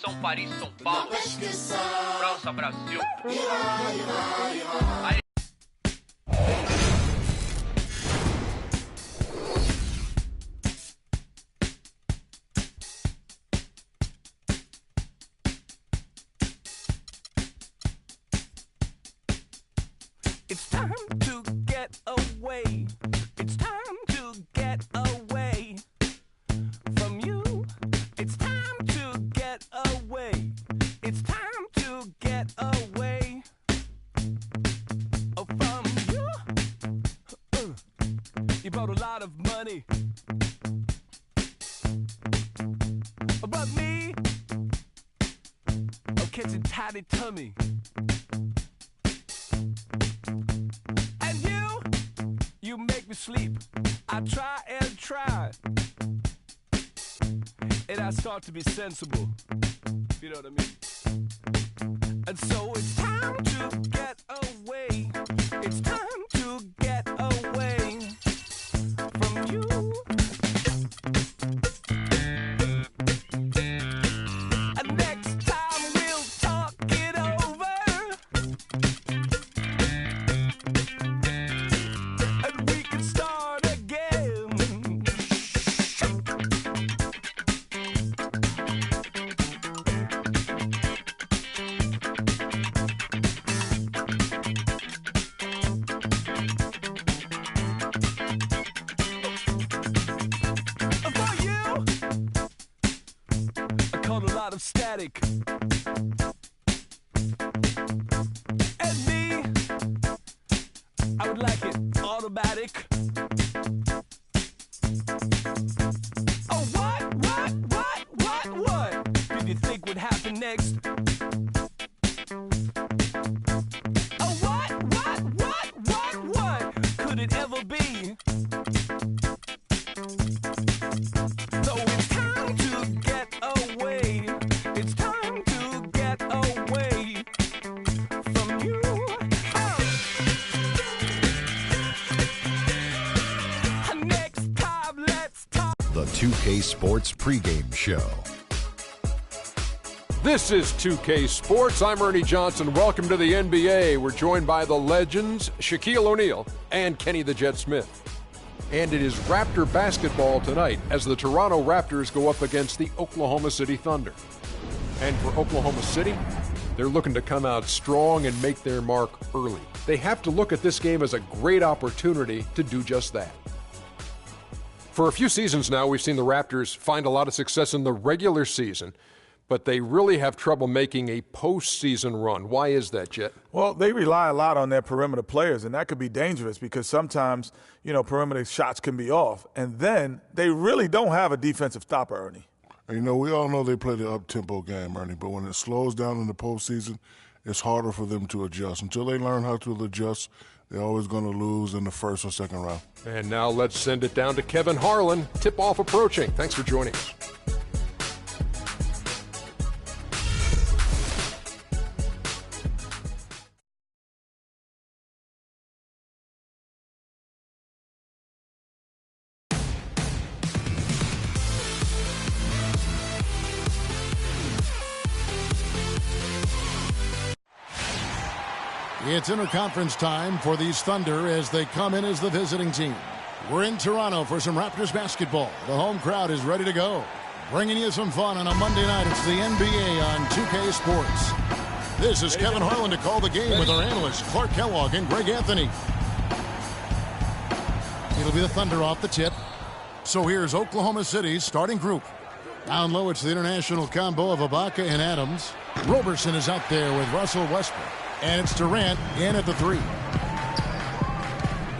São Paris, São Paulo, França, Brasil. It's time to get away. It's time to get away from you. It's time to get away. It's time to get away from you. You brought a lot of money, but me, I'm catching tiny tummy. You make me sleep. I try and try, and I start to be sensible. You know what I mean? And so it's time to get away. It's time to get away from you. And next time we'll talk it over. Of static, and me, I would like it automatic. Oh, what did you think would happen next? Oh, what could it ever be? So it's time to get away. It's time to get away from you. Next time, let's talk. The 2K Sports pregame show. This is 2K Sports. I'm Ernie Johnson. Welcome to the NBA. We're joined by the legends Shaquille O'Neal and Kenny the Jet Smith. And it is Raptor basketball tonight as the Toronto Raptors go up against the Oklahoma City Thunder. And for Oklahoma City, they're looking to come out strong and make their mark early. They have to look at this game as a great opportunity to do just that. For a few seasons now, we've seen the Raptors find a lot of success in the regular season, but they really have trouble making a postseason run. Why is that, Jet? Well, they rely a lot on their perimeter players, and that could be dangerous because sometimes, perimeter shots can be off. And then they really don't have a defensive stopper, Ernie. We all know they play the up-tempo game, Ernie, but when it slows down in the postseason, it's harder for them to adjust. Until they learn how to adjust, they're always going to lose in the first or second round. And now let's send it down to Kevin Harlan. Tip-off approaching. Thanks for joining us. It's interconference time for these Thunder as they come in as the visiting team. We're in Toronto for some Raptors basketball. The home crowd is ready to go. Bringing you some fun on a Monday night. It's the NBA on 2K Sports. This is Kevin Harlan to call the game with our analysts Clark Kellogg and Greg Anthony. It'll be the Thunder off the tip. So here's Oklahoma City's starting group. Down low, it's the international combo of Ibaka and Adams. Roberson is out there with Russell Westbrook. And it's Durant in at the three.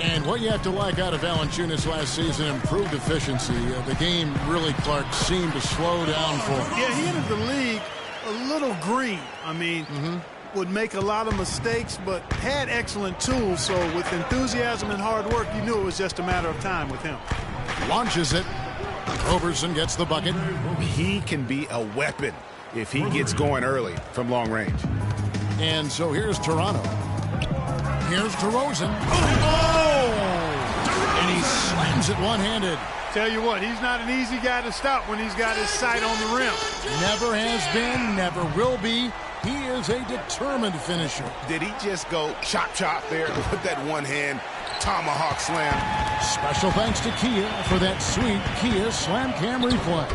And what you have to like out of Valanciunas last season, improved efficiency. The game really, Clark, seemed to slow down for him. Yeah, he entered the league a little green. Would make a lot of mistakes, but had excellent tools. So with enthusiasm and hard work, you knew it was just a matter of time with him. Launches it. Roberson gets the bucket. He can be a weapon if he gets going early from long range. And so here's Toronto. Here's DeRozan. Oh! And he slams it one-handed. Tell you what, he's not an easy guy to stop when he's got his sight on the rim. Never has been, never will be. He is a determined finisher. Did he just go chop there with that one-hand tomahawk slam? Special thanks to Kia for that sweet Kia Slam Cam replay.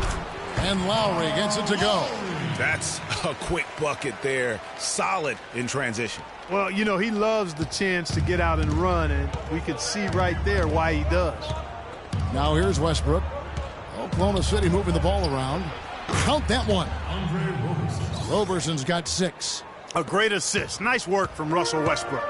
And Lowry gets it to go. That's a quick bucket there. Solid in transition. Well, you know, he loves the chance to get out and run, and we could see right there why he does. Now here's Westbrook. Oklahoma City moving the ball around. Count that one. Roberson's got 6. A great assist. Nice work from Russell Westbrook.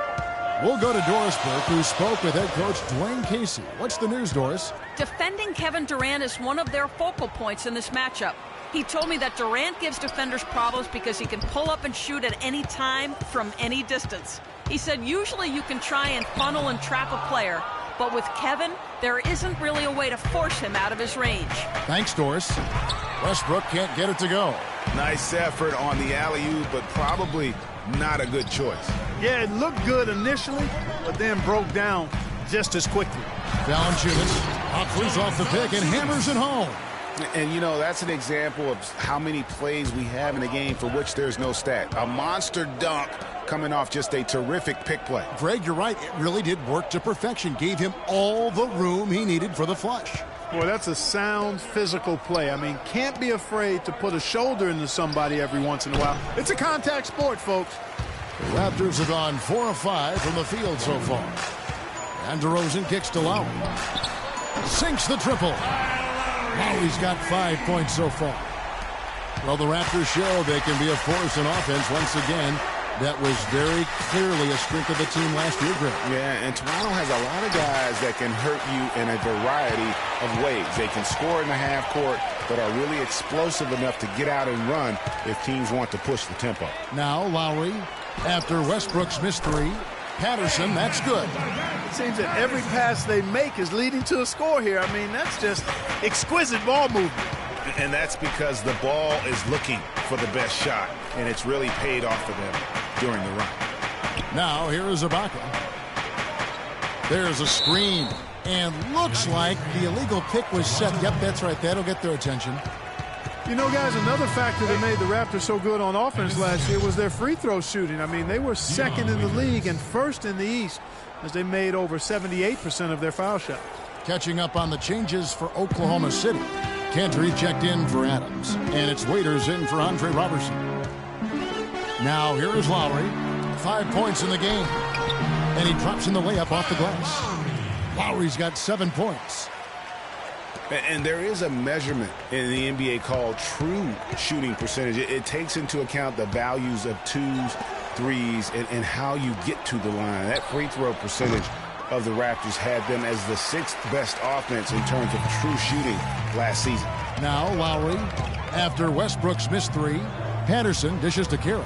We'll go to Doris Burke, who spoke with head coach Dwayne Casey. What's the news, Doris? Defending Kevin Durant is one of their focal points in this matchup. He told me that Durant gives defenders problems because he can pull up and shoot at any time from any distance. He said usually you can try and funnel and trap a player, but with Kevin, there isn't really a way to force him out of his range. Thanks, Doris. Westbrook can't get it to go. Nice effort on the alley-oop, but probably not a good choice. Yeah, it looked good initially, but then broke down just as quickly. Valanciunas flees off the pick and hammers it home. And, you know, that's an example of how many plays we have in a game for which there's no stat. A monster dunk coming off just a terrific pick play. Greg, you're right. It really did work to perfection. Gave him all the room he needed for the flush. Boy, that's a sound physical play. I mean, can't be afraid to put a shoulder into somebody every once in a while. It's a contact sport, folks. The Raptors have gone 4 of 5 from the field so far. And DeRozan kicks to Lowry. Sinks the triple. Lowry's got 5 points so far. Well, the Raptors show they can be a force in offense once again. That was very clearly a strength of the team last year, Greg. Yeah, and Toronto has a lot of guys that can hurt you in a variety of ways. They can score in the half court, but are really explosive enough to get out and run if teams want to push the tempo. Now Lowry, after Westbrook's missed 3. Patterson, that's good. It seems that every pass they make is leading to a score here. I mean, that's just exquisite ball movement. And that's because the ball is looking for the best shot, and it's really paid off for them during the run. Now here is Ibaka. There's a screen, and looks like the illegal pick was set. Yep, that's right. That'll get their attention. You know, guys, another factor that made the Raptors so good on offense last year was their free throw shooting. I mean, they were second in the league and first in the East as they made over 78% of their foul shots. Catching up on the changes for Oklahoma City. Cantry checked in for Adams, and it's Waiters in for Andre Robertson. Now here is Lowry. 5 points in the game, and he drops in the layup off the glass. Lowry's got 7 points. And there is a measurement in the NBA called true shooting percentage. It takes into account the values of 2s, 3s, and how you get to the line. That free throw percentage of the Raptors had them as the 6th best offense in terms of true shooting last season. Now Lowry, after Westbrook's missed 3, Patterson dishes to Carroll.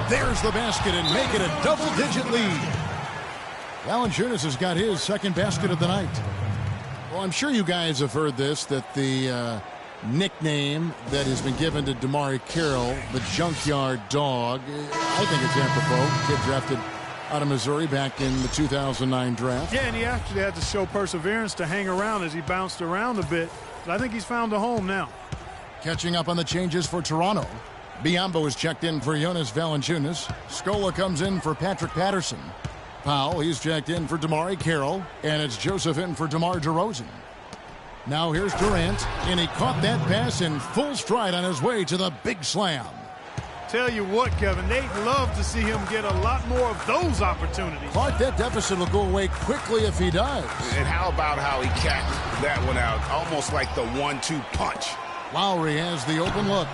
There's the basket and make it a double-digit lead. Valanciunas has got his second basket of the night. Well, I'm sure you guys have heard this, that the nickname that has been given to DeMarre Carroll, the Junkyard Dog, I think it's apropos. Kid drafted out of Missouri back in the 2009 draft. Yeah, and he actually had to show perseverance to hang around as he bounced around a bit. But I think he's found a home now. Catching up on the changes for Toronto. Biombo is checked in for Jonas Valanciunas. Scola comes in for Patrick Patterson. Powell, he's checked in for DeMarre Carroll. And it's Joseph in for DeMar DeRozan. Now here's Durant, and he caught that pass in full stride on his way to the big slam. Tell you what, Kevin, they'd love to see him get a lot more of those opportunities. Clark, that deficit will go away quickly if he does. And how about how he capped that one out, almost like the 1-2 punch. Lowry has the open look,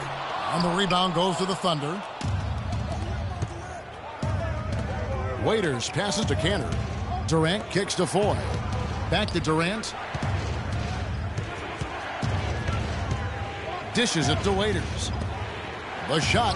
and the rebound goes to the Thunder. Waiters passes to Cantor. Durant kicks to Foy. Back to Durant. Dishes it to Waiters. The shot.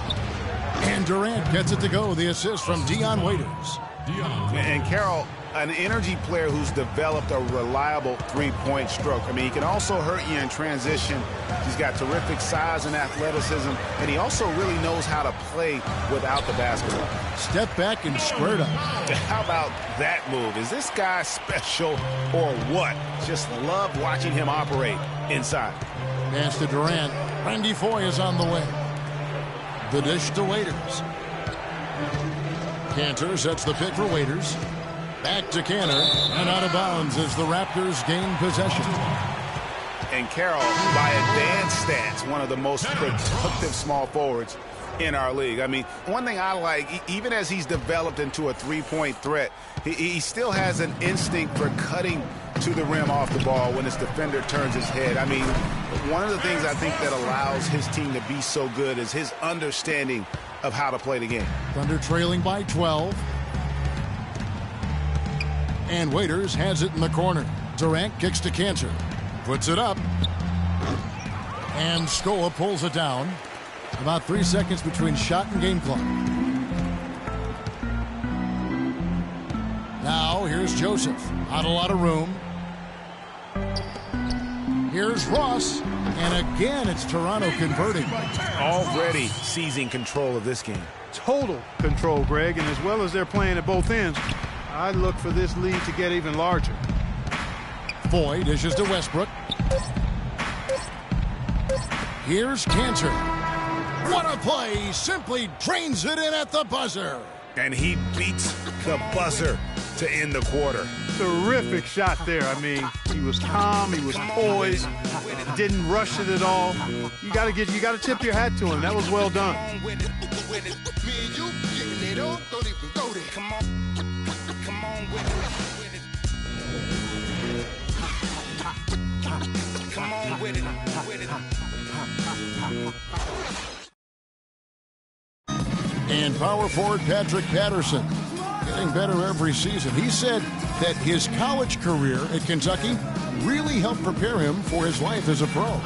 And Durant gets it to go. The assist from Dion Waiters. And Carroll an energy player who's developed a reliable three-point stroke. I mean, he can also hurt you in transition. He's got terrific size and athleticism, and he also really knows how to play without the basketball. Step back and squared up. How about that move? Is this guy special or what? Just love watching him operate inside. Pass to Durant. Randy Foye is on the way. The dish to Waiters. Cantor sets the pick for Waiters. Back to Cantor, and out of bounds as the Raptors gain possession. And Carroll, by advanced stats, one of the most productive small forwards in our league. I mean, one thing I like, even as he's developed into a three-point threat, he still has an instinct for cutting to the rim off the ball when his defender turns his head. I mean, one of the things I think that allows his team to be so good is his understanding of how to play the game. Thunder trailing by 12. And Waiters has it in the corner. Durant kicks to Cantor. Puts it up. And Scola pulls it down. About 3 seconds between shot and game clock. Now here's Joseph. Not a lot of room. Here's Ross. And again, it's Toronto converting. Already seizing control of this game. Total control, Greg, and as well as they're playing at both ends, I'd look for this lead to get even larger. Foye dishes to Westbrook. Here's Cantor. What a play! He simply drains it in at the buzzer. And he beats the buzzer to end the quarter. Terrific shot there. I mean, he was calm, he was poised, didn't rush it at all. You got to tip your hat to him. That was well done. And power forward Patrick Patterson, getting better every season. He said that his college career at Kentucky really helped prepare him for his life as a pro.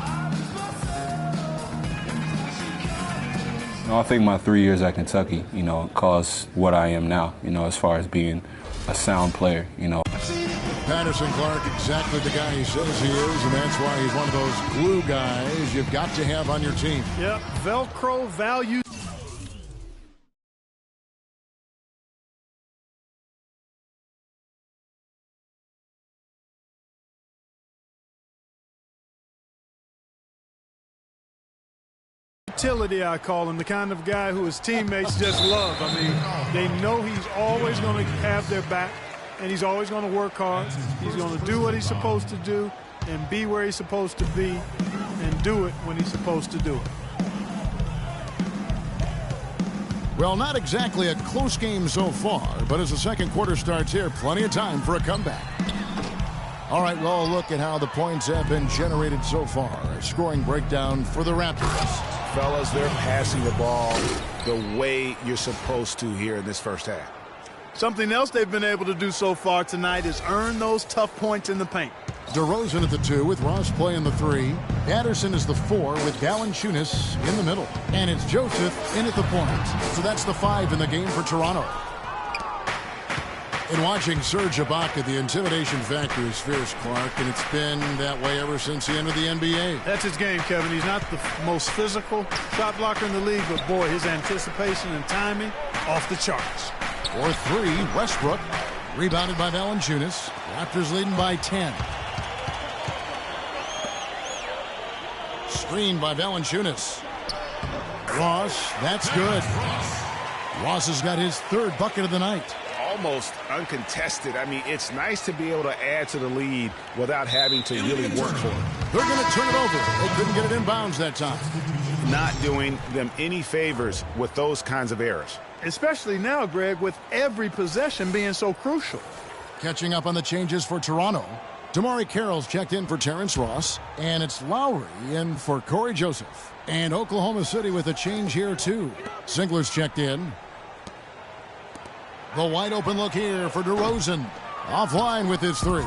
I think my 3 years at Kentucky, caused what I am now, as far as being a sound player, Patterson Clark, exactly the guy he says he is, and that's why he's one of those glue guys you've got to have on your team. Yep, Velcro value. Utility, I call him, the kind of guy who his teammates just love. I mean, they know he's always going to have their back, and he's always going to work hard. He's going to do what he's supposed to do and be where he's supposed to be and do it when he's supposed to do it. Well, not exactly a close game so far, but as the second quarter starts here, plenty of time for a comeback. All right, well, look at how the points have been generated so far. A scoring breakdown for the Raptors. Fellas, they're passing the ball the way you're supposed to here in this first half. Something else they've been able to do so far tonight is earn those tough points in the paint. DeRozan at the 2 with Ross playing the 3. Patterson is the 4 with Valanciunas in the middle. And it's Joseph in at the point. So that's the 5 in the game for Toronto. In watching Serge Ibaka, the intimidation factor is fierce, Clark, and it's been that way ever since he entered the NBA. That's his game, Kevin. He's not the most physical shot blocker in the league, but boy, his anticipation and timing off the charts. For 3, Westbrook, rebounded by Valanciunas. Raptors leading by 10. Screen by Valanciunas. Ross, that's good. Ross has got his 3rd bucket of the night. Almost uncontested. I mean, it's nice to be able to add to the lead without having to really work for it. They're going to turn it over. They couldn't get it in bounds that time. Not doing them any favors with those kinds of errors. Especially now, Greg, with every possession being so crucial. Catching up on the changes for Toronto. Damari Carroll's checked in for Terrence Ross. And it's Lowry in for Corey Joseph. And Oklahoma City with a change here, too. Singler's checked in. The wide open look here for DeRozan. Offline with his 3.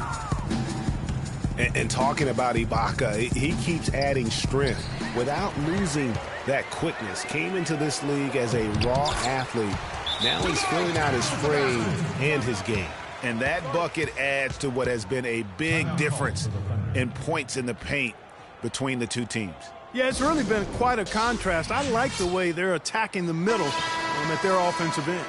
And talking about Ibaka, he keeps adding strength without losing that quickness. Came into this league as a raw athlete. Now he's filling out his frame and his game. And that bucket adds to what has been a big difference in points in the paint between the two teams. Yeah, it's really been quite a contrast. I like the way they're attacking the middle at their offensive end.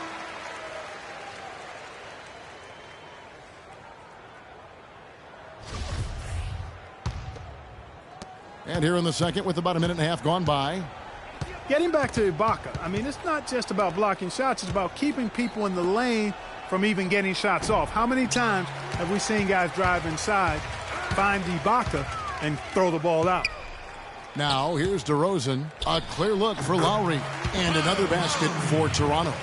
And here in the second with about a minute and a half gone by. Getting back to Ibaka, I mean, it's not just about blocking shots. It's about keeping people in the lane from even getting shots off. How many times have we seen guys drive inside, find Ibaka, and throw the ball out? Now here's DeRozan. A clear look for Lowry. And another basket for Toronto.